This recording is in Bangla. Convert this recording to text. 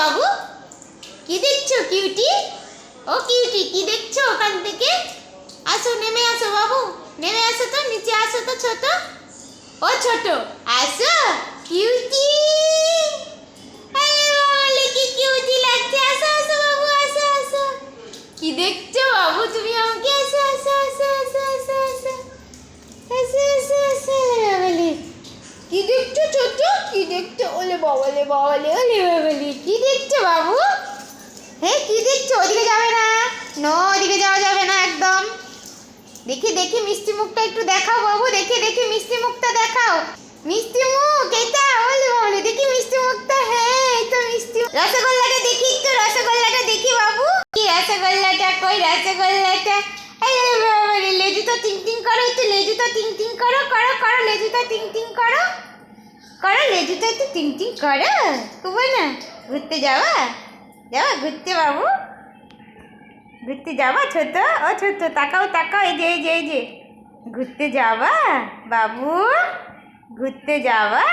বাবু? কি দেখছো কিউটি? ও কিউটি, কি দেখছো ওখান থেকে? আসো, নেমে আসো বাবু, নেমে আসো তো, নিচে আসো তো ছোট। ও ছোট, আসো কিউটি। কি কিউটি লাগছে, আসো আসো বাবু, আসো আসো। কি দেখছো বাবু তুমি আমাকে? আসো আসো আসো আসো আসো আসো আসো আসো আসো। বাবালে, কি দেখছো ছোট? কি দেখছো? ওলে বাবালে বাবালে, ওলে বাবালে, কি দেখছো বাবু? হ্যাঁ, কি দেখছো? ওদিকে যাবে না, নো, ওদিকে যাওয়া যাবে না একদম। দেখি দেখি মিষ্টি মুখটা একটু দেখাও বাবু, দেখি দেখি মিষ্টি মুখটা দেখাও। মিষ্টি মুখ এটা, ওলে বাবালে, দেখি মিষ্টি মুখটা। হ্যাঁ, এই তো মিষ্টি। রসগোল্লাটা দেখি একটু, রসগোল্লাটা দেখি বাবু। কি রসগোল্লাটা কই? রসগোল্লাটা, এই বাবারে, লেজুটা টিং টিং করো, একটু লেজুটা টিং টিং করো, করো করো, লেজুটা টিং টিং করো, করো লেজুটা একটু টিং টিং করো। খুব না, ঘুরতে যাওয়া, যাওয়া ঘুরতে বাবু, ঘুরতে যাবা ছোট? ও ছোট, তাকাও তাকাও, এই যে এই যে এই যে, ঘুরতে যাবা বাবু, ঘুরতে যাবা?